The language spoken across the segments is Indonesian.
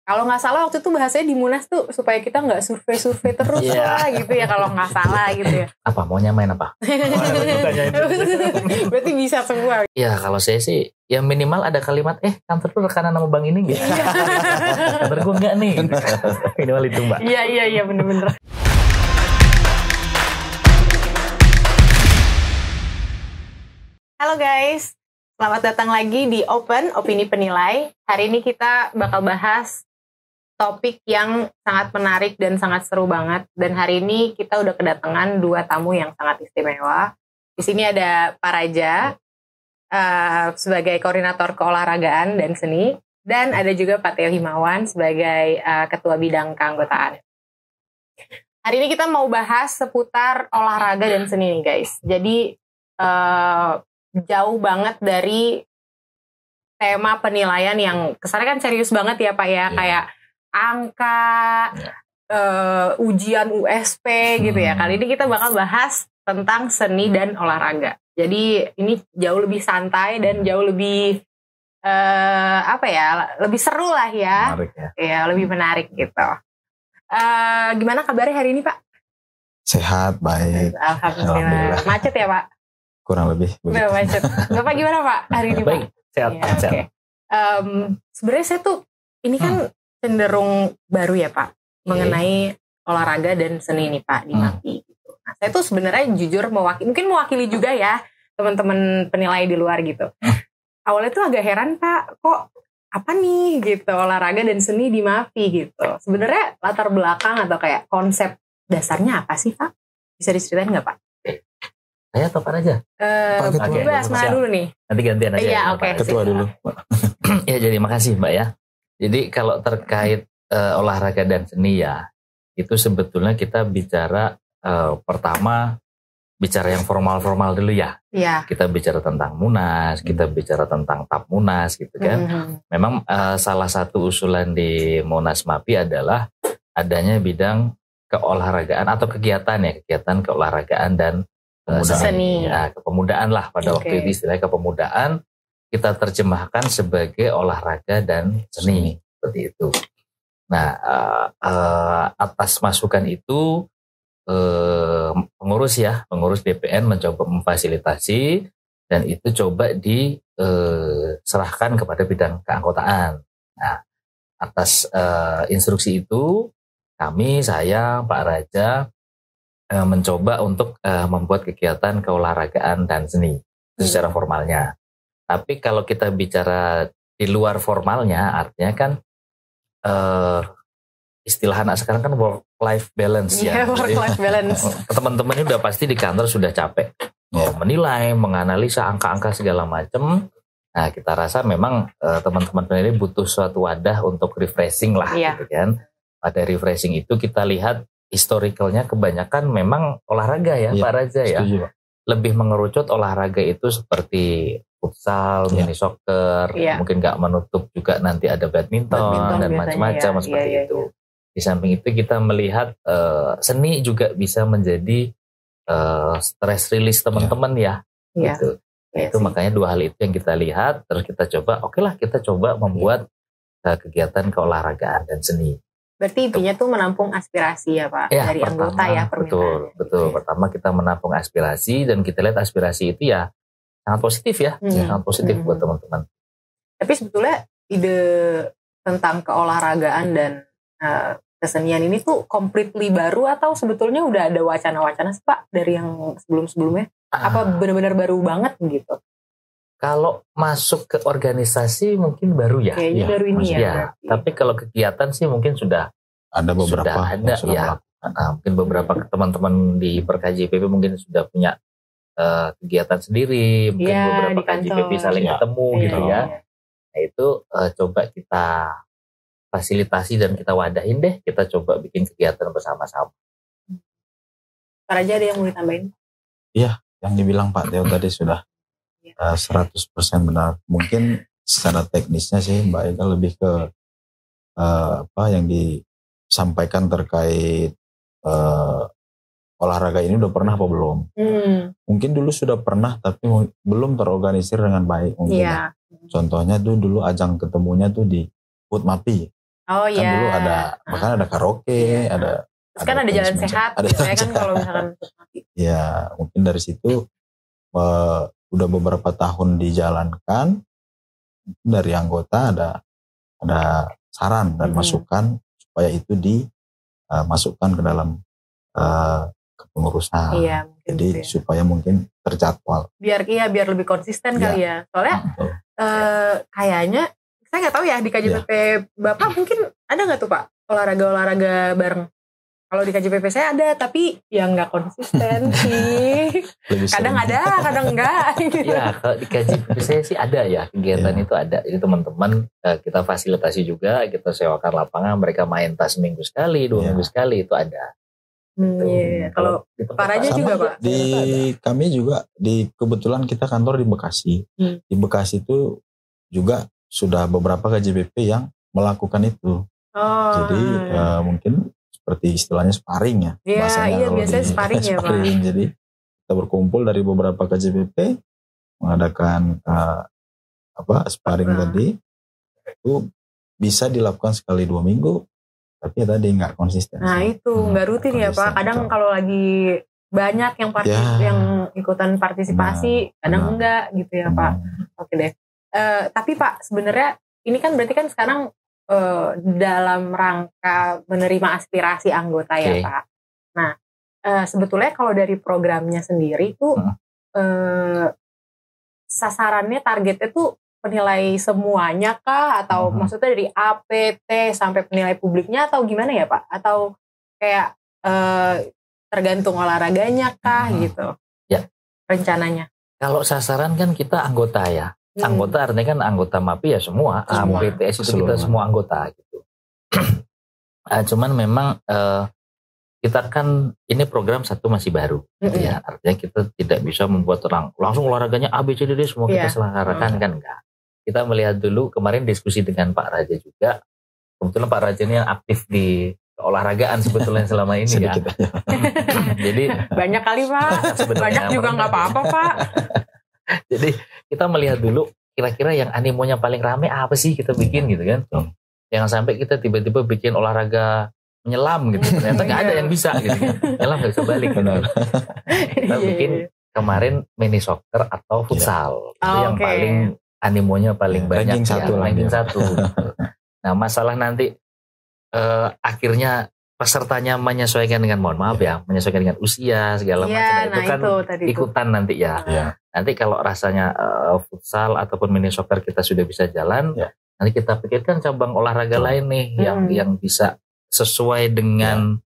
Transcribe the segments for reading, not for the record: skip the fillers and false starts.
Kalau nggak salah waktu itu bahasanya di Munas tuh supaya kita nggak survei terus lah gitu ya kalau nggak salah gitu ya. Apa maunya main apa? Berarti bisa semua. Ya kalau saya sih ya minimal ada kalimat kantor tuh rekanan sama bang ini gitu. Kantor gue enggak nih. Minimal itu mbak. Iya bener-bener. Halo guys, selamat datang lagi di Open Opini Penilai. Hari ini kita bakal bahas topik yang sangat menarik dan sangat seru banget. Dan hari ini kita udah kedatangan dua tamu yang sangat istimewa. Di sini ada Pak Raja sebagai koordinator keolahragaan dan seni, dan ada juga Pak Theo Himawan sebagai ketua bidang keanggotaan. Hari ini kita mau bahas seputar olahraga dan seni nih guys. Jadi jauh banget dari tema penilaian yang kesannya kan serius banget ya Pak ya, kayak angka, ujian USP gitu ya. Kali ini kita bakal bahas tentang seni dan olahraga. Jadi ini jauh lebih santai dan jauh lebih lebih seru lah ya. Menarik ya. Ya, lebih menarik gitu. Gimana kabarnya hari ini Pak? Sehat, baik. Alhamdulillah. Macet ya Pak? Kurang lebih. Udah macet. Bapak gimana Pak hari ini Pak? Baik, sehat. Ya, sehat. Sebenarnya saya tuh ini kan cenderung baru ya Pak mengenai olahraga dan seni nih Pak di MAPI gitu. Nah, saya tuh sebenarnya jujur mewakili juga ya teman-teman penilai di luar gitu. Awalnya tuh agak heran Pak, kok apa nih gitu olahraga dan seni di MAPI gitu. Sebenarnya latar belakang atau kayak konsep dasarnya apa sih Pak? Bisa diceritain nggak Pak? Saya atau Pak Raja? Bebas mana dulu nih? Nanti gantian aja. Iya, oke. Ketua dulu. Ya jadi makasih Mbak ya. Jadi kalau terkait olahraga dan seni ya, itu sebetulnya kita bicara pertama bicara yang formal-formal dulu ya. Iya. Kita bicara tentang Munas, kita bicara tentang TAP Munas gitu kan. Memang salah satu usulan di Munas MAPI adalah adanya bidang keolahragaan atau kegiatan keolahragaan dan seni. Ya, kepemudaan lah pada waktu itu istilahnya kepemudaan. Kita terjemahkan sebagai olahraga dan seni seperti itu. Nah, atas masukan itu pengurus DPN mencoba memfasilitasi dan itu coba diserahkan kepada bidang keanggotaan. Nah, atas instruksi itu saya Pak Raja mencoba untuk membuat kegiatan keolahragaan dan seni secara formalnya. Tapi kalau kita bicara di luar formalnya, artinya kan istilah anak sekarang kan work life balance ya. Work life balance. Teman-teman ini udah pasti di kantor sudah capek menilai, menganalisa angka-angka segala macam. Nah, kita rasa memang teman-teman ini butuh suatu wadah untuk refreshing lah, gitu kan. Pada refreshing itu kita lihat historicalnya kebanyakan memang olahraga ya, Pak Raja ya. Setuju, Pak. Lebih mengerucut olahraga itu seperti futsal, mini soccer, mungkin nggak menutup juga nanti ada badminton dan macam-macam seperti itu. Di samping itu kita melihat seni juga bisa menjadi stress release teman-teman gitu. Itu makanya dua hal itu yang kita lihat, terus kita coba, kita coba membuat kegiatan keolahragaan dan seni. Berarti intinya tuh menampung aspirasi ya Pak dari anggota ya permintaan. Betul. Pertama kita menampung aspirasi dan kita lihat aspirasi itu ya sangat positif ya, sangat positif buat teman-teman. Tapi sebetulnya ide tentang keolahragaan dan kesenian ini tuh completely baru atau sebetulnya udah ada wacana-wacana sih Pak dari yang sebelum-sebelumnya? Apa benar-benar baru banget gitu? Kalau masuk ke organisasi mungkin baru ya. Kayaknya baru ini ya. Tapi kalau kegiatan sih mungkin sudah ada beberapa. Mungkin beberapa teman-teman di PerKJPP mungkin sudah punya kegiatan sendiri, mungkin beberapa KJPP saling ketemu gitu ya. Nah itu coba kita fasilitasi dan kita wadahin deh, kita coba bikin kegiatan bersama-sama. Pak Raja ada yang mau ditambahin? Iya, yang dibilang Pak Theo tadi sudah 100% benar. Mungkin secara teknisnya sih Mbak Eka lebih ke yang disampaikan terkait olahraga ini udah pernah apa belum? Mungkin dulu sudah pernah tapi belum terorganisir dengan baik mungkin. Contohnya tuh dulu ajang ketemunya tuh di HUT MAPI. Oh kan dulu ada bahkan ada karaoke, ada terus kan ada jalan sehat, ada gitu ya kan kalau misalkan. Ya mungkin dari situ udah beberapa tahun dijalankan, dari anggota ada saran dan masukan supaya itu dimasukkan ke dalam kepengurusan. Iya, jadi gitu supaya mungkin terjadwal. Biar lebih konsisten kali ya. Soalnya kayaknya saya nggak tahu ya di KJPP Bapak mungkin ada nggak tuh Pak olahraga bareng? Kalau di KJPP saya ada, tapi yang nggak konsisten sih. Kadang ada, kadang enggak. Ya, kalau di KJPP saya sih ada ya, kegiatan itu ada. Jadi teman-teman kita fasilitasi juga, kita sewakan lapangan, mereka main tas seminggu sekali, 2 minggu sekali, itu ada. Kalau Pak Raja juga Pak? Di kami juga, kebetulan kita kantor di Bekasi. Di Bekasi itu juga sudah beberapa KJPP yang melakukan itu. Jadi mungkin seperti istilahnya sparring ya. Iya biasanya sparring ya Pak. Jadi kita berkumpul dari beberapa KJPP mengadakan sparring tadi. Itu bisa dilakukan sekali 2 minggu, tapi tadi nggak konsisten. Nah itu nggak rutin ya Pak. Kadang kalau lagi banyak yang ikutan partisipasi, kadang enggak gitu ya Pak. Oke deh. Tapi Pak sebenarnya ini kan berarti kan sekarang dalam rangka menerima aspirasi anggota ya Pak. Nah sebetulnya kalau dari programnya sendiri tuh sasarannya targetnya tuh penilai semuanya kah atau maksudnya dari A, P, T sampai penilai publiknya atau gimana ya Pak? Atau kayak tergantung olahraganya kah gitu? Ya. Rencananya. Kalau sasaran kan kita anggota ya. Anggota artinya kan anggota MAPI ya semua. PTS itu kita semua anggota gitu. Cuman memang kita kan ini program satu masih baru ya. Artinya kita tidak bisa membuat orang langsung olahraganya A, B, C, D semua kita selenggarakan kan enggak. Kita melihat dulu kemarin diskusi dengan Pak Raja juga. Kebetulan Pak Raja ini yang aktif di olahragaan sebetulnya selama ini ya. Jadi banyak kali Pak. Banyak juga nggak apa-apa Pak. Jadi kita melihat dulu kira-kira yang animonya paling rame apa sih kita bikin gitu kan. Jangan sampai kita tiba-tiba bikin olahraga menyelam gitu. Ternyata nggak ada yang bisa gitu kan. Menyelam nggak bisa balik. Kita bikin kemarin mini soccer atau futsal. Itu yang paling animonya paling banyak. Ranking satu. Nah masalah nanti akhirnya pesertanya menyesuaikan dengan menyesuaikan dengan usia segala macam itu kan ikutan nanti ya. Nanti kalau rasanya futsal ataupun mini soccer kita sudah bisa jalan, nanti kita pikirkan cabang olahraga lain nih yang bisa sesuai dengan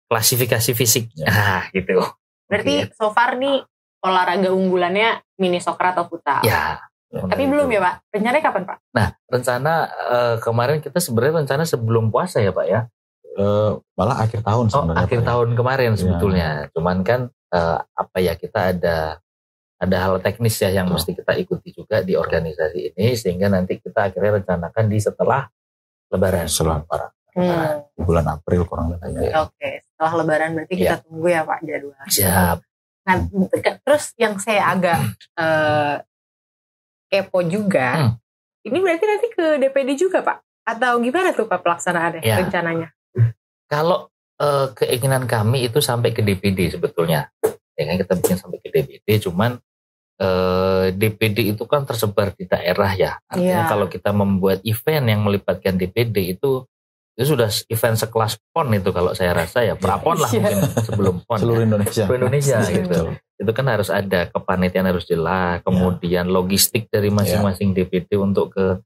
klasifikasi fisik. Nah, gitu. Berarti so far nih olahraga unggulannya mini soccer atau futsal. Ya. Tapi belum ya Pak? Rencananya kapan Pak? Nah, rencana kemarin kita sebenarnya rencana sebelum puasa ya Pak ya. Malah akhir tahun sebenarnya. Akhir tahun kemarin sebetulnya. Cuman kan kita ada hal teknis ya yang mesti kita ikuti juga di organisasi ini sehingga nanti kita akhirnya rencanakan di setelah Lebaran. Di bulan April kurang lebih. Oke, setelah Lebaran berarti kita tunggu ya Pak jadwal. Siap. Nah, terus yang saya agak kepo juga, ini berarti nanti ke DPD juga Pak? Atau gimana tuh Pak pelaksanaannya rencananya? Kalau keinginan kami itu sampai ke DPD sebetulnya. Ya kan kita bikin sampai ke DPD, cuman DPD itu kan tersebar di daerah ya. Artinya kalau kita membuat event yang melibatkan DPD itu sudah event sekelas PON itu kalau saya rasa ya. Prapon lah mungkin sebelum PON. Seluruh Indonesia gitu. Itu kan harus ada kepanitiaan harus jelas, kemudian logistik dari masing-masing DPD untuk ke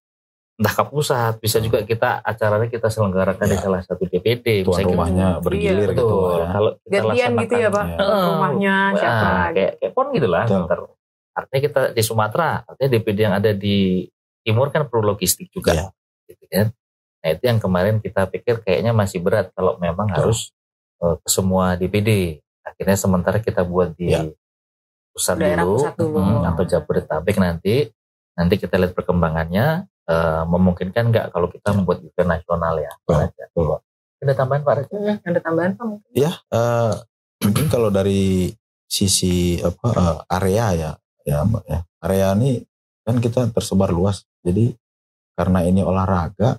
entah ke pusat, bisa juga kita acaranya kita selenggarakan di salah satu DPD. Tuan rumahnya bergilir gitu. Kalau kita gantian gitu ya Pak, rumahnya siapa? Kayak PON gitu lah. Artinya kita di Sumatera, artinya DPD yang ada di Timur kan perlu logistik juga. Gitu kan. Nah itu yang kemarin kita pikir kayaknya masih berat kalau memang harus ke semua DPD. Akhirnya sementara kita buat di pusat dulu atau Jabodetabek nanti kita lihat perkembangannya. Memungkinkan nggak kalau kita membuat event nasional ya? Ada tambahan Pak Raja? Ada tambahan Pak mungkin? Ya, mungkin kalau dari sisi area area ini kan kita tersebar luas. Jadi karena ini olahraga,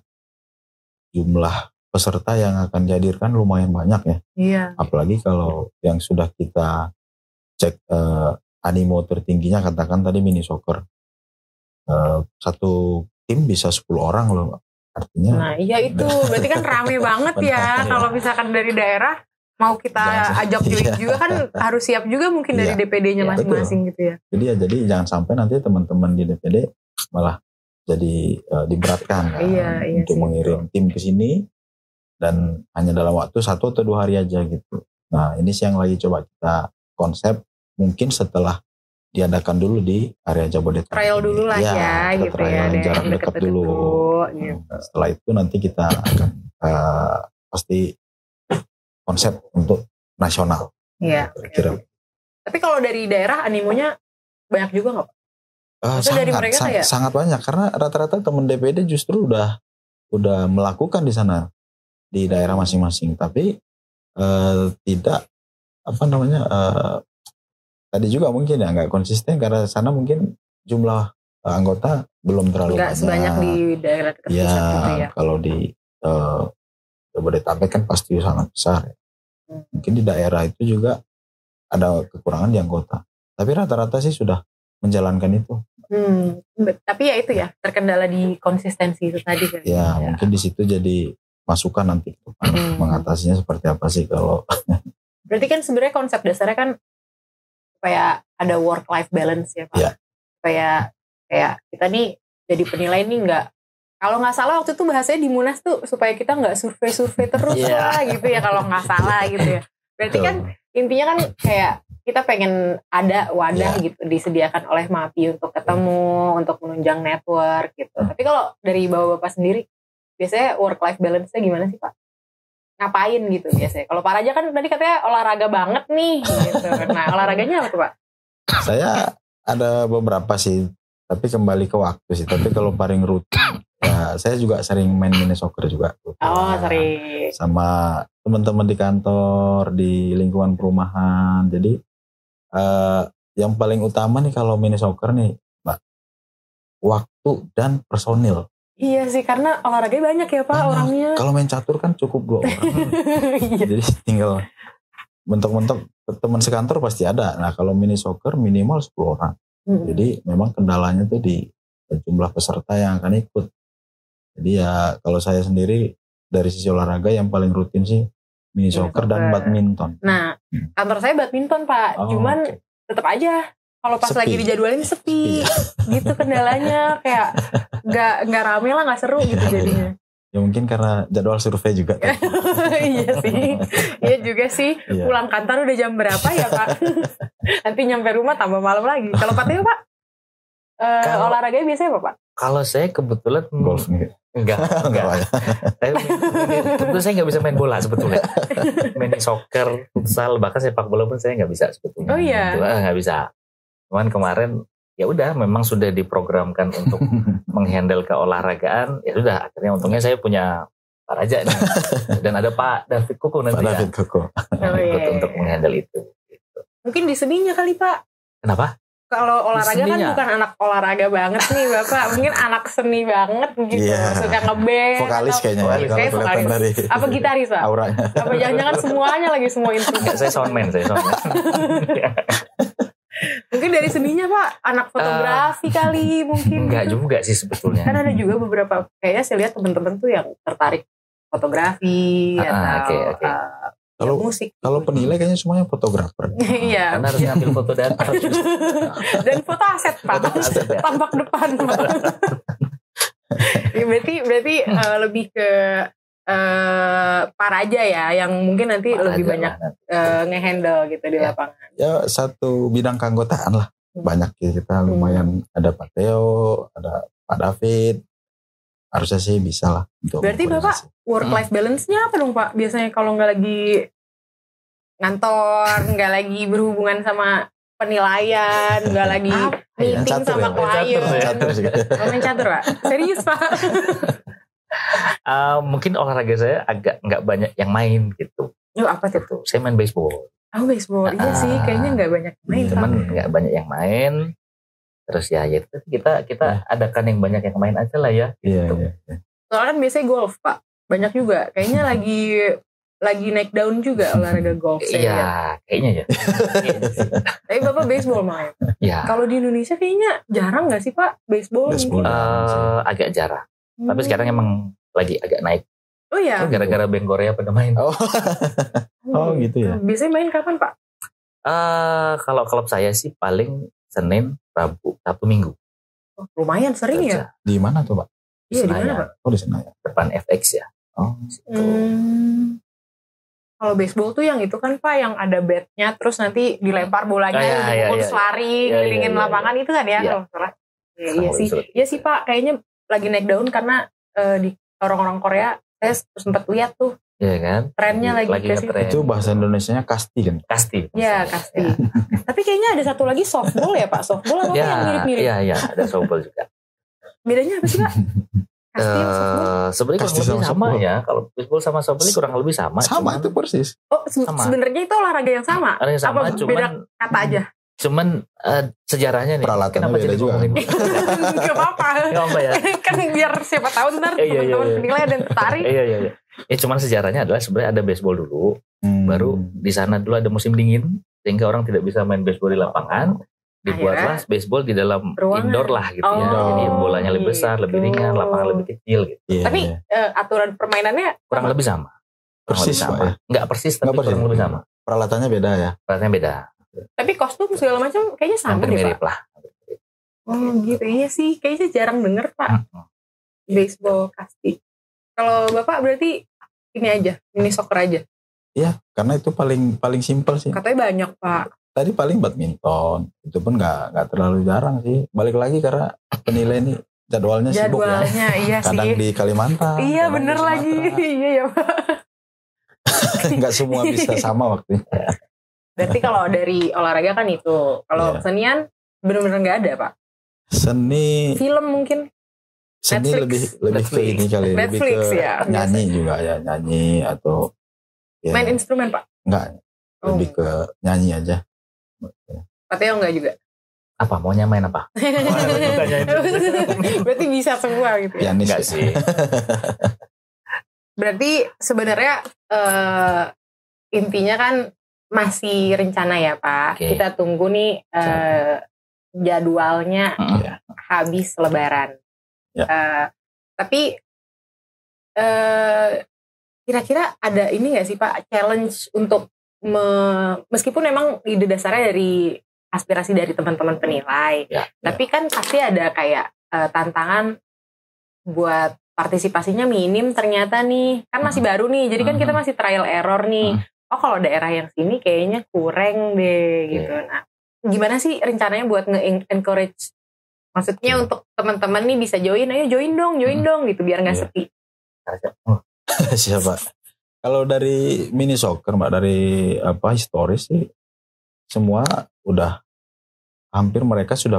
jumlah peserta yang akan dihadirkan lumayan banyak ya. Iya. Apalagi kalau yang sudah kita cek animo tertingginya, katakan tadi mini soccer. Satu tim bisa 10 orang loh. Artinya. Nah iya itu, berarti kan rame banget ya. Kalau misalkan dari daerah mau kita ajak juga kan harus siap juga mungkin dari DPD-nya masing-masing gitu ya. Jadi jangan sampai nanti teman-teman di DPD malah jadi diberatkan kan untuk mengirim tim ke sini dan hanya dalam waktu 1 atau 2 hari aja gitu. Nah ini sih yang lagi coba kita konsep, mungkin setelah diadakan dulu di area Jabodetabek. Trial dulu lah ya gitu trial ya. Jarak dekat dulu. Gitu. Setelah itu nanti kita akan pasti konsep untuk nasional. Iya. Kira. Tapi kalau dari daerah animonya banyak juga nggak Pak? Sangat banyak karena rata-rata teman DPD justru udah melakukan di sana di daerah masing-masing. Tapi tidak tadi juga mungkin ya nggak konsisten karena sana mungkin jumlah anggota belum terlalu banyak. Nggak sebanyak di daerah dekat pusat gitu ya. Kalau di Jabodetabek kan pasti sangat besar ya. Mungkin di daerah itu juga ada kekurangan di anggota. Tapi rata-rata sih sudah menjalankan itu. Tapi ya itu ya terkendala di konsistensi itu tadi kan. Ya mungkin di situ jadi masukan nanti mengatasinya seperti apa sih kalau. Berarti kan sebenarnya konsep dasarnya kan supaya ada work life balance ya Pak. Ya. Supaya kayak kita nih jadi penilai nih kalau nggak salah waktu itu bahasanya di Munas tuh supaya kita nggak survei terus lah gitu ya kalau nggak salah gitu ya. Berarti kan intinya kan kayak kita pengen ada wadah gitu disediakan oleh MAPI untuk ketemu, untuk menunjang network gitu. Tapi kalau dari bapak-bapak sendiri biasanya work life balance-nya gimana sih Pak? Ngapain gitu biasanya? Kalau Pak Raja kan tadi katanya olahraga banget nih gitu. Nah olahraganya apa tuh Pak? Saya ada beberapa sih, tapi kembali ke waktu sih. Tapi kalau paling rutin ya saya juga sering main mini soccer juga. Sering. Sama teman-teman di kantor, di lingkungan perumahan. Jadi yang paling utama nih kalau mini soccer nih Mbak, waktu dan personil. Iya sih, karena olahraganya banyak ya Pak orangnya. Kalau main catur kan cukup 2 orang. Jadi tinggal mentok-mentok teman sekantor pasti ada. Nah kalau mini soccer minimal 10 orang. Jadi memang kendalanya tuh di jumlah peserta yang akan ikut. Jadi ya kalau saya sendiri dari sisi olahraga yang paling rutin sih mini soccer dan badminton. Nah kantor saya badminton Pak, cuman tetap aja kalau pas lagi dijadwalin sepi, gitu kendalanya kayak nggak rame lah, nggak seru gitu jadinya. Ya mungkin karena jadwal survei juga. Iya sih, iya juga sih. Pulang kantor udah jam berapa ya Pak? Nanti nyampe rumah tambah malam lagi. Kalau Pak Teo Pak, olahraganya biasanya apa Pak? Kalau saya kebetulan golf nih. Enggak. Sebetulnya saya nggak bisa main bola sebetulnya. Main soccer, futsal, bahkan sepak bola pun saya nggak bisa sebetulnya. Oh iya. Nggak bisa. Cuman kemarin ya udah memang sudah diprogramkan untuk menghandle keolahragaan. Ya sudah akhirnya untungnya saya punya Pak Raja nih. Dan ada Pak David Koko nanti. Pak David Koko. Untuk menghandle itu. Gitu. Mungkin di seninya kali Pak. Kenapa? Kalau olahraga kan bukan anak olahraga banget nih Bapak, mungkin anak seni banget gitu, suka nge-band. Vokalis kayaknya. Vokalis. Apa gitaris Pak? Auranya. Apa jangan-jangan semuanya lagi semua instrumen? Saya soundman. Mungkin dari seninya Pak, anak fotografi kali mungkin. Enggak juga sih sebetulnya. Kan ada juga beberapa, kayaknya saya lihat teman-teman tuh yang tertarik fotografi atau musik. Kalau penilai kayaknya semuanya fotografer. Iya. Karena harus ngambil foto data. Dan foto aset Pak. Tampak depan Pak. berarti lebih ke Pak Raja ya, yang mungkin nanti lebih banyak ngehandle gitu di lapangan. Ya satu bidang keanggotaan lah. Banyak kita lumayan, ada Pak Teo, ada Pak David. Harusnya sih bisa lah. Berarti Bapak work life balance-nya apa dong Pak? Biasanya kalau nggak lagi ngantor, nggak lagi berhubungan sama penilaian, nggak lagi meeting sama klien. Main catur Pak? Serius Pak? Mungkin olahraga saya agak nggak banyak yang main gitu. Apa tuh? Saya main baseball. Oh baseball, iya sih kayaknya nggak banyak main. Cuman nggak banyak yang main. Terus ya kita adakan yang banyak yang main aja lah ya. Iya. Soalnya kan biasanya golf Pak. banyak juga. Kayaknya lagi naik daun juga olahraga golf. Iya, kayaknya ya. Tapi Bapak baseball main. Ya. Kalau di Indonesia kayaknya jarang nggak sih Pak baseball? Agak jarang. Tapi sekarang emang lagi agak naik. Oh ya. Gara-gara band Korea pada main. Oh gitu ya. Biasanya main kapan Pak? Kalau klub saya sih paling Senin, Rabu, Sabtu, Minggu. Oh, lumayan sering ya. Di mana tuh Pak? Iya di mana Pak? Oh di Senayan. Depan FX ya. Oh. Kalau baseball tuh yang itu kan Pak, yang ada batnya terus nanti dilempar bolanya, dipukul lari, ngelilingin lapangan itu kan ya kalau salah. Iya sih. Iya sih Pak, kayaknya lagi naik daun karena di orang-orang Korea saya sempat lihat tuh. Iya kan? Trennya lagi ngetren. Itu bahasa Indonesianya kasti kan? Kasti. Iya, kasti. Tapi kayaknya ada satu lagi softball ya Pak, softball apa yang mirip-mirip? Iya, ada softball juga. Bedanya apa sih Pak? Sebenarnya kurang lebih sama ya. Kalau baseball sama softball ini kurang lebih sama. Sama itu persis. Oh, sebenarnya itu olahraga yang sama. Sama, apa beda kata aja? Cuman sejarahnya nih. Peralatannya beda juga. Gak apa-apa. Ya. Kan biar siapa tahu ntar teman-teman penilai ada yang tertarik. Iya. Ya cuman sejarahnya adalah sebenarnya ada baseball dulu. Baru di sana dulu ada musim dingin sehingga orang tidak bisa main baseball di lapangan. Dibuatlah baseball di dalam indoor lah gitu ya. Jadi bolanya lebih besar, lebih ringan, lapangan lebih kecil gitu. Tapi aturan permainannya kurang lebih sama. Persis sama. Enggak persis tapi kurang lebih sama. Peralatannya beda ya. Peralatannya beda. Tapi kostum segala macam kayaknya sama deh mirip Pak. Lah. Oh gitu. Iya sih, kayaknya jarang denger Pak. Baseball kasti. Kalau Bapak berarti ini aja, mini soccer aja. Iya, karena itu paling simpel sih. Katanya banyak Pak. Tadi paling badminton, itu pun nggak terlalu jarang sih. Balik lagi karena penilai ini jadwalnya sibuk ya. Iya kadang sih. di Kalimantan. Iya bener lagi. Iya ya Pak. Nggak semua bisa sama waktunya. Berarti kalau dari olahraga kan itu. Kalau kesenian bener-bener nggak ada Pak. Seni. Film mungkin. Seni Netflix. lebih ke ini kali. Netflix, lebih ke ya, nyanyi juga ya, nyanyi atau. Ya, main instrumen Pak? Enggak. Lebih ke nyanyi aja. Pateo enggak juga? Apa maunya main apa? Berarti bisa semua gitu ya? Enggak sih. Berarti sebenarnya intinya kan masih rencana ya Pak. Okay. Kita tunggu nih jadwalnya habis Lebaran. Tapi kira-kira ada ini nggak sih Pak challenge untuk meskipun memang ide dasarnya dari aspirasi dari teman-teman penilai, tapi kan pasti ada kayak tantangan buat partisipasinya minim ternyata nih, kan masih baru nih, jadi kan kita masih trial error nih. Oh kalau daerah yang sini kayaknya kurang deh gitu. Nah, gimana sih rencananya buat nge-encourage? Maksudnya untuk teman-teman nih bisa join, ayo join dong gitu biar nggak sepi. Siapa? Kalau dari mini soccer Mbak, dari historis sih semua udah hampir mereka sudah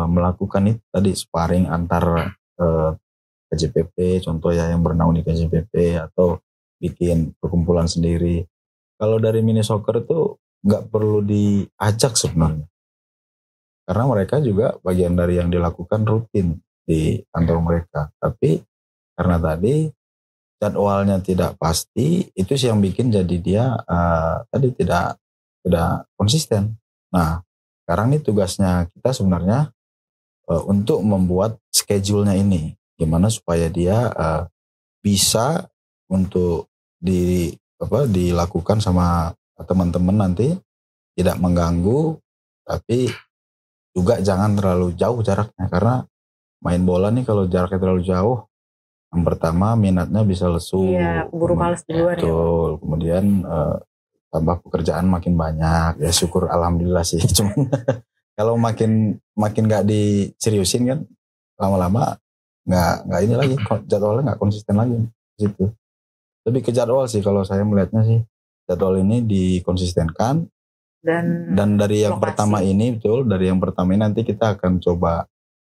melakukan itu tadi sparring antar KJPP, contoh ya yang bernaung di KJPP atau bikin perkumpulan sendiri. Kalau dari mini soccer itu nggak perlu diajak sebenarnya, karena mereka juga bagian dari yang dilakukan rutin di kantor mereka. Tapi karena tadi jadwalnya tidak pasti, itu sih yang bikin jadi dia tadi tidak konsisten. Nah, sekarang nih tugasnya kita sebenarnya untuk membuat schedule-nya ini, gimana supaya dia bisa untuk dilakukan sama teman-teman nanti, tidak mengganggu, tapi juga jangan terlalu jauh jaraknya, karena main bola nih kalau jaraknya terlalu jauh, yang pertama minatnya bisa lesu. Iya, keburu males duluan. Betul. Ya. Kemudian tambah pekerjaan makin banyak. Ya syukur alhamdulillah sih. Cuman kalau makin nggak diseriusin kan, lama-lama nggak ini lagi, jadwalnya nggak konsisten lagi gitu. Lebih ke jadwal sih kalau saya melihatnya sih, jadwal ini dikonsistenkan. Dan dari yang pertama ini nanti kita akan coba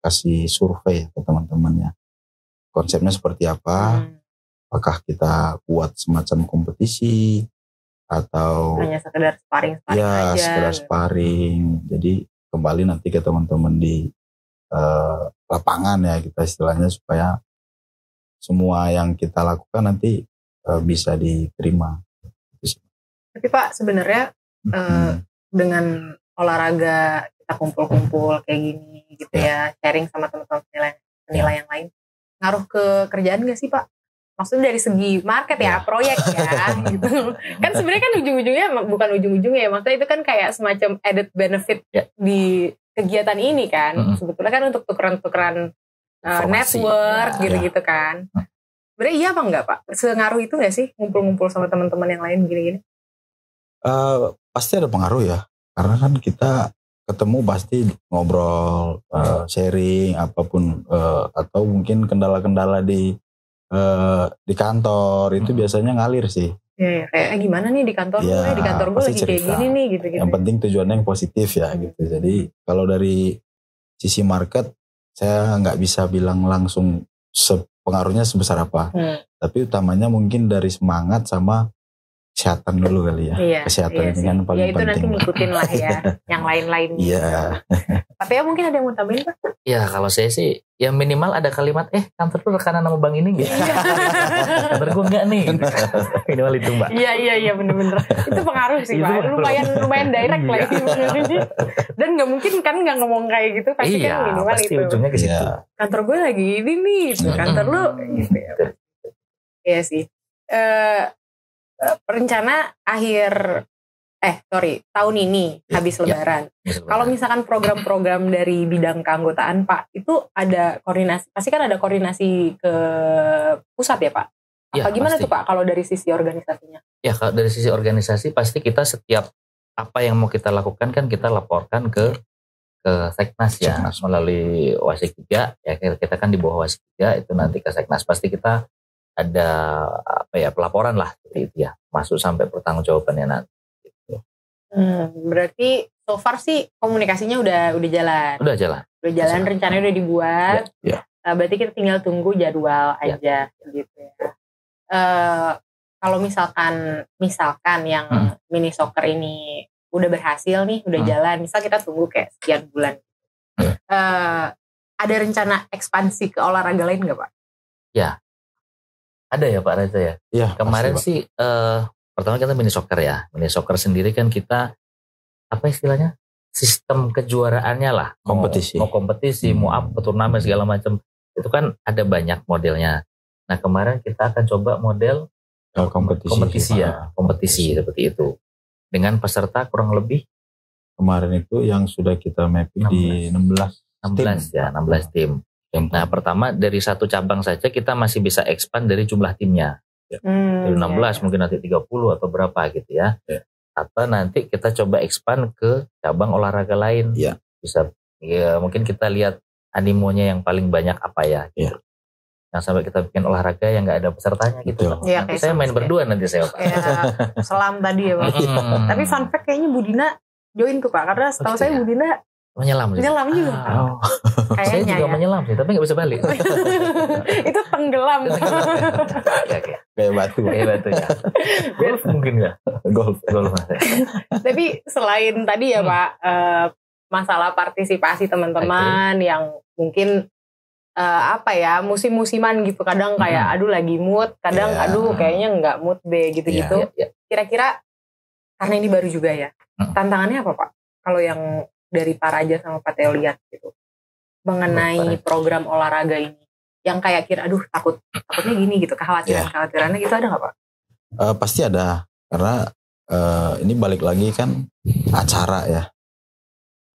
kasih survei ke teman-temannya. Konsepnya seperti apa? Apakah kita buat semacam kompetisi atau hanya sekedar sparring aja? Sekedar sparring. Jadi kembali nanti ke teman-teman di lapangan ya, kita istilahnya, supaya semua yang kita lakukan nanti bisa diterima. Tapi Pak sebenarnya dengan olahraga kita kumpul-kumpul kayak gini gitu ya, sharing sama teman-teman penilai yang lain, ngaruh ke kerjaan gak sih Pak? Maksudnya dari segi market ya, proyek ya gitu. Kan sebenarnya kan ujung-ujungnya bukan ujung-ujungnya ya, maksudnya itu kan kayak semacam added benefit di kegiatan ini kan. Sebetulnya kan untuk tukeran-tukeran network gitu-gitu kan. Sebenarnya iya apa enggak Pak? Sengaruh itu gak sih ngumpul-ngumpul sama teman-teman yang lain gini-gini? Pasti ada pengaruh ya, karena kan kita ketemu pasti ngobrol, sharing apapun, atau mungkin kendala-kendala di kantor itu biasanya ngalir sih. Ya, kayak gimana nih di kantor gue, di kantor gue lagi cerita. Kayak gini nih gitu. Yang penting tujuannya yang positif ya gitu. Jadi kalau dari sisi market saya nggak bisa bilang langsung pengaruhnya sebesar apa. Tapi utamanya mungkin dari semangat sama kesehatan dulu kali ya. Iya, kesehatan ini kan paling penting. Ya itu nanti ngikutin lah ya yang lain-lain. Iya. Tapi ya mungkin ada yang mau tambahin Pak? Ya kalau saya sih ya minimal ada kalimat kantor tuh rekanan sama Bang ini gitu. Kantor gue enggak nih. Minimal itu Mbak. Iya bener-bener. Itu pengaruh sih Pak. Lumayan direct lah itu. Dan gak mungkin kan gak ngomong kayak gitu. Pasti kan minimal pasti itu. Ujungnya ke situ. Kantor gue lagi ini nih. Kantor lu gitu ya. Iya sih. Rencana tahun ini habis Lebaran. Kalau misalkan program-program dari bidang keanggotaan Pak, itu ada koordinasi, pasti kan ada koordinasi ke pusat ya Pak? Apa gimana pasti. Tuh Pak kalau dari sisi organisasinya? Ya kalau dari sisi organisasi pasti kita setiap apa yang mau kita lakukan kan kita laporkan ke Seknas ya, melalui Wasik 3 ya, kita kan di bawah Wasik 3 itu nanti ke Seknas pasti kita ada pelaporan lah gitu ya, masuk sampai pertanggungjawabannya nanti. Gitu. Berarti so far sih komunikasinya udah jalan. Udah jalan, rencananya udah dibuat. Berarti kita tinggal tunggu jadwal aja gitu ya. Kalau misalkan yang mini soccer ini udah berhasil nih, udah jalan, misal kita tunggu kayak sekian bulan. Ada rencana ekspansi ke olahraga lain nggak Pak? Ya. Ada ya Pak Reza ya? Iya. Kemarin pasti, sih pertama kita mini soccer ya. Mini soccer sendiri kan kita apa istilahnya? Sistem kejuaraannya lah. Kompetisi. Mau kompetisi, mau apa turnamen segala macam. Itu kan ada banyak modelnya. Nah, kemarin kita akan coba model kompetisi ya. Kompetisi seperti itu. Dengan peserta kurang lebih kemarin itu yang sudah kita mapping di 16 tim. Nah pertama dari satu cabang saja kita masih bisa expand dari jumlah timnya. Dari 16 mungkin nanti 30 atau berapa gitu ya. Atau nanti kita coba expand ke cabang olahraga lain. Bisa ya, mungkin kita lihat animonya yang paling banyak apa ya gitu. Yang sampai kita bikin olahraga yang gak ada pesertanya gitu. Nanti saya main berdua nanti saya Pak. Selam tadi ya Pak. Tapi fun fact kayaknya Budina join tuh Pak. Karena setahu saya Budina menyelam juga. Saya juga menyelam sih, tapi nggak bisa balik. Itu tenggelam. Kayak batu ya. Golf mungkin ya. Golf. Tapi selain tadi ya Pak, masalah partisipasi teman-teman yang mungkin musim-musiman gitu. Kadang kayak aduh lagi mood, kadang aduh kayaknya nggak mood deh gitu-gitu. Kira-kira karena ini baru juga ya, tantangannya apa Pak? Kalau yang dari Pak Raja sama Pak Theo lihat gitu mengenai program olahraga ini yang kayak takutnya gini gitu, kekhawatirannya gitu ada nggak Pak? Pasti ada, karena ini balik lagi kan acara ya,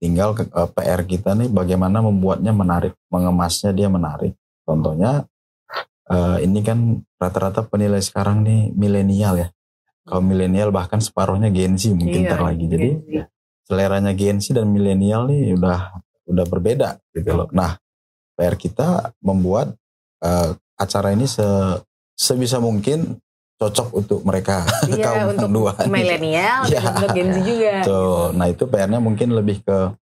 tinggal PR kita nih bagaimana membuatnya menarik, mengemasnya dia menarik. Contohnya ini kan rata-rata penilai sekarang nih milenial ya, kalau milenial bahkan separuhnya Gen Z mungkin lagi, jadi seleranya Gen Z dan milenial nih udah berbeda gitu loh. Nah, PR kita membuat acara ini sebisa mungkin cocok untuk mereka kaum untuk dua milenial dan untuk Gen Z juga. Nah, itu PR-nya mungkin lebih ke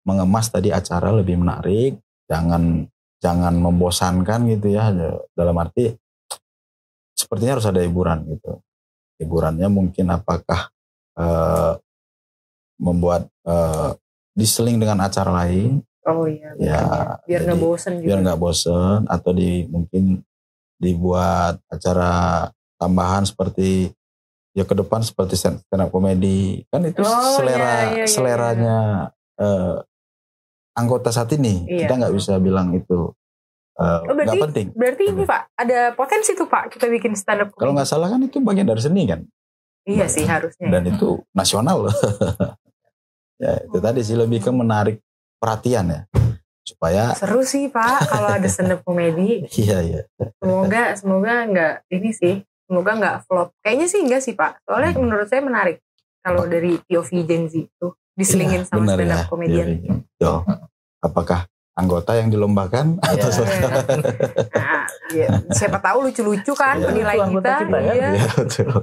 mengemas tadi acara lebih menarik, jangan membosankan gitu ya. Dalam arti sepertinya harus ada hiburan gitu. Hiburannya mungkin apakah membuat diseling dengan acara lain, biar nggak bosen juga. Biar nggak bosen, atau mungkin dibuat acara tambahan seperti ya ke depan seperti stand up comedy kan itu seleranya anggota saat ini. Kita nggak bisa bilang itu nggak penting. Berarti ini Pak ada potensi tuh Pak kita bikin stand up comedy. Kalau nggak salah kan itu bagian dari seni kan. Iya sih harusnya. Dan itu nasional loh. Ya itu tadi sih lebih ke menarik perhatian ya. Supaya seru sih Pak kalau ada stand up comedy. Iya. Semoga enggak ini sih. Semoga enggak flop. Kayaknya sih enggak sih Pak. Soalnya menurut saya menarik kalau dari POV Gen Z itu diselingin sama stand up comedian. Tuh. Apakah anggota yang dilombakan atau siapa tahu lucu-lucu kan penilai kita.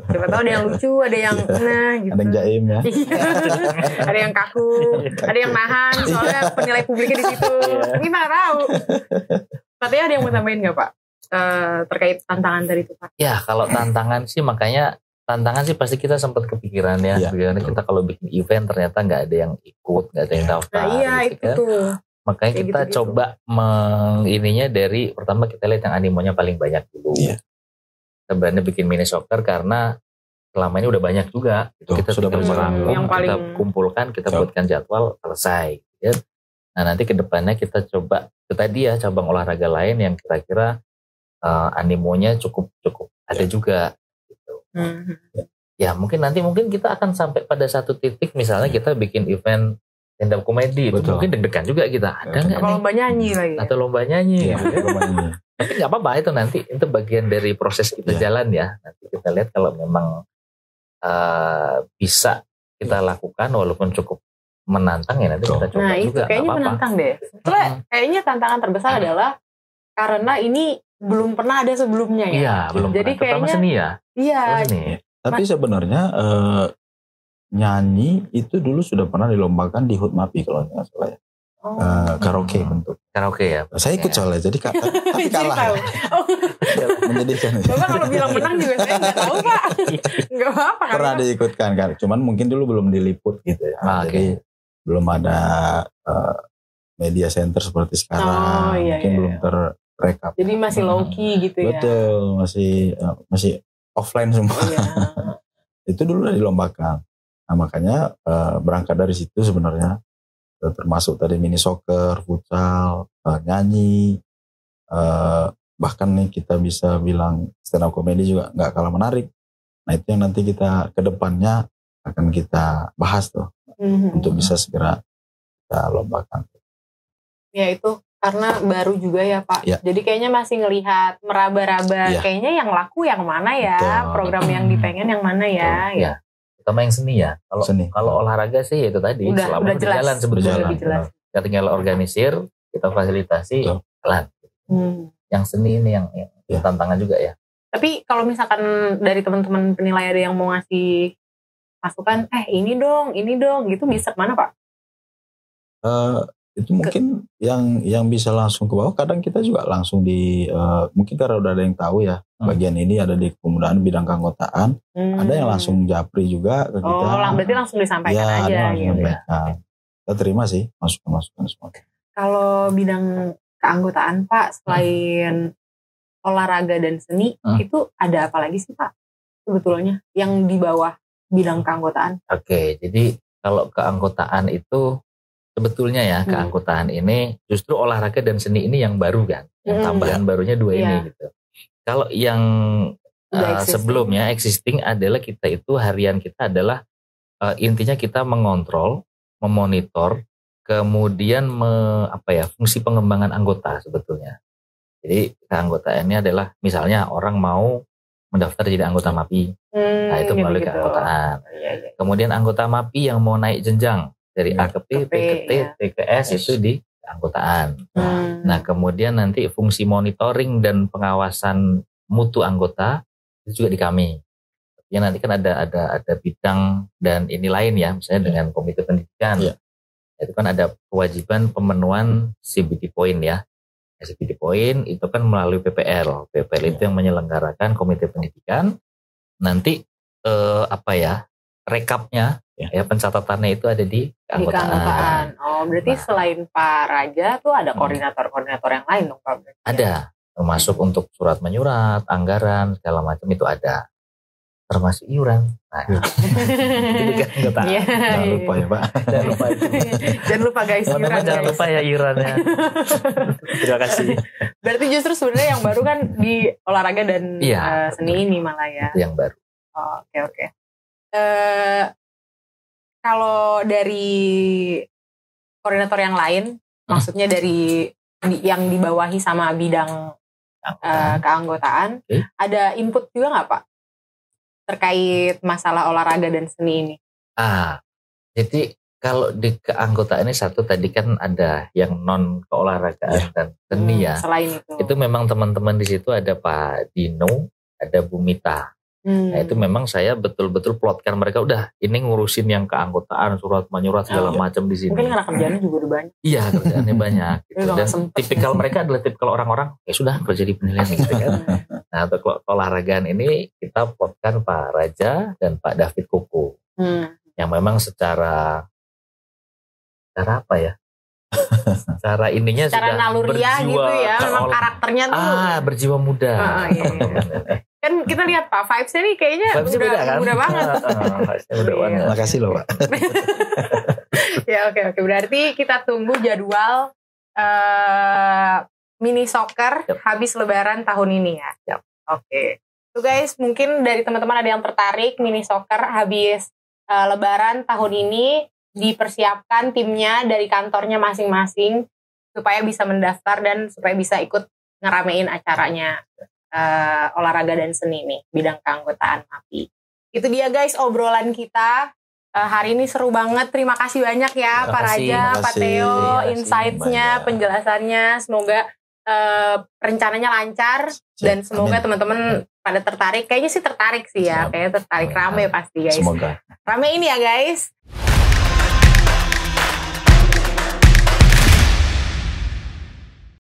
Siapa tahu ada yang lucu, ada yang gitu. Ada yang jaim ya. Ada yang kaku, ada yang nahan soalnya penilai publiknya di situ. Kita nggak tahu. Katanya ada yang mau tambahin nggak Pak terkait tantangan tadi itu Pak? Ya kalau tantangan sih makanya tantangan sih pasti kita sempat kepikiran ya. Bagaimana kita kalau bikin event ternyata nggak ada yang ikut, nggak ada yang daftar. Nah, iya gitu, itu kan. Tuh. Makanya kayak kita coba mengininya dari pertama kita lihat yang animonya paling banyak dulu. Kita berani bikin mini soccer karena selama ini udah banyak juga. Kita sudah merangkum, kita kumpulkan, kita buatkan jadwal, selesai. Ya. Nah nanti kedepannya kita coba itu tadi ya cabang olahraga lain yang kira-kira animonya cukup ada juga. Gitu. Ya mungkin kita akan sampai pada satu titik misalnya kita bikin event stand up comedy itu mungkin deg-degan juga kita ada nggak nih lomba nyanyi lagi atau lomba nyanyi tapi nggak apa-apa itu nanti itu bagian dari proses kita jalan ya nanti kita lihat kalau memang bisa kita lakukan walaupun cukup menantang ya nanti kita coba itu juga kayaknya menantang deh soalnya kayaknya tantangan terbesar adalah karena ini belum pernah ada sebelumnya ya iya belum jadi pernah. Terutama seni ya iya tapi sebenarnya nyanyi itu dulu sudah pernah dilombakan di HUT MAPI kalau nggak salah ya. Karaoke bentuk. Karaoke ya. Saya ikut soalnya jadi tapi kalah. Menyedihkan. Bapak kalau bilang menang juga saya nggak tahu Pak. Nggak apa-apa. Pernah diikutkan kan. Cuman mungkin dulu belum diliput gitu ya. Jadi belum ada media center seperti sekarang. Mungkin belum terrekap. Jadi masih low key gitu ya. Betul masih offline semua. Itu dulu udah dilombakan. Nah makanya berangkat dari situ sebenarnya termasuk tadi mini soccer, futsal, nyanyi, bahkan nih kita bisa bilang stand up comedy juga nggak kalah menarik. Nah itu yang nanti kita kedepannya akan kita bahas tuh untuk bisa segera kita lombakan. Ya itu karena baru juga ya Pak. Jadi kayaknya masih ngelihat meraba-raba kayaknya yang laku yang mana ya, program yang dipengen yang mana ya. Ya. Sama yang seni ya. Kalau olahraga sih itu tadi selama berjalan sebetulnya. Kita tinggal organisir, kita fasilitasi, jalan. Yang seni ini yang tantangan juga ya. Tapi kalau misalkan dari teman-teman penilai ada yang mau ngasih masukan, ini dong, gitu bisa kemana Pak? Itu mungkin yang bisa langsung ke bawah. Kadang kita juga langsung mungkin karena udah ada yang tahu ya bagian ini ada di kepemudaan bidang keanggotaan. Ada yang langsung japri juga ke kita. Berarti langsung disampaikan aja gitu ya. Kita terima sih masukan semua. Kalau bidang keanggotaan Pak selain olahraga dan seni itu ada apa lagi sih Pak sebetulnya yang di bawah bidang keanggotaan? Oke, jadi kalau keanggotaan itu sebetulnya ya keanggotaan ini justru olahraga dan seni ini yang baru kan, yang tambahan barunya dua ini gitu. Kalau yang sebelumnya existing adalah kita itu harian kita adalah intinya kita mengontrol, memonitor, kemudian fungsi pengembangan anggota sebetulnya. Jadi keanggotaan ini adalah misalnya orang mau mendaftar jadi anggota MAPI, nah itu melalui keanggotaan. Kemudian anggota MAPI yang mau naik jenjang dari A ke P, P ke T, T ke S itu di keanggotaan. Nah kemudian nanti fungsi monitoring dan pengawasan mutu anggota itu juga di kami. Ya nanti kan ada bidang dan ini lain ya, misalnya dengan komite pendidikan. Itu kan ada kewajiban pemenuhan CBD point ya. CBD point itu kan melalui PPL. PPL itu yang menyelenggarakan komite pendidikan. Nanti rekapnya ya pencatatannya itu ada di keanggotaan. Oh berarti selain Pak Raja tuh ada koordinator yang lain dong Pak? Ada Termasuk untuk surat menyurat, anggaran, segala macam itu ada. Termasuk iuran. Nah, itu kan keanggotaan. Jangan lupa ya Pak. Jangan lupa guys, iuran. Jangan lupa ya iurannya. Terima kasih. Berarti justru sebenarnya yang baru kan di olahraga dan seni ini malah ya. Itu yang baru. Oke. Kalau dari koordinator yang lain, maksudnya dari yang dibawahi sama bidang keanggotaan, ada input juga nggak Pak terkait masalah olahraga dan seni ini? Jadi kalau di keanggotaan ini satu tadi kan ada yang non keolahragaan dan seni ya. Selain itu memang teman-teman di situ ada Pak Dino, ada Bu Mita. Nah itu memang saya betul-betul plotkan mereka udah ini ngurusin yang keanggotaan, surat menyurat segala macam di sini. Mungkin karena kerjaannya juga udah banyak. Iya kerjaannya banyak. Gitu. Dan tipikal mereka adalah tipikal orang-orang ya sudah kerja di penilaian gitu kan. Nah untuk keolahragaan ini kita plotkan Pak Raja dan Pak David Koko. Yang memang secara apa ya? Secara ininya secara sudah naluriah gitu ya, memang karakternya tuh berjiwa muda. Iya. Kan kita lihat Pak, vibes-nya nih kayaknya muda banget. Makasih loh Pak. Ya oke. Berarti kita tunggu jadwal mini soccer habis lebaran tahun ini ya. Oke. Tuh guys, mungkin dari teman-teman ada yang tertarik mini soccer habis lebaran tahun ini, dipersiapkan timnya dari kantornya masing-masing supaya bisa mendaftar dan supaya bisa ikut ngeramein acaranya olahraga dan seni nih, bidang keanggotaan MAPI. Itu dia guys obrolan kita hari ini, seru banget. Terima kasih banyak ya Pak Raja, Pak Theo, insights-nya, penjelasannya. Semoga rencananya lancar dan semoga teman-teman pada tertarik. Kayaknya sih tertarik sih ya, kayaknya tertarik, rame pasti guys. Semoga. Rame ini ya guys.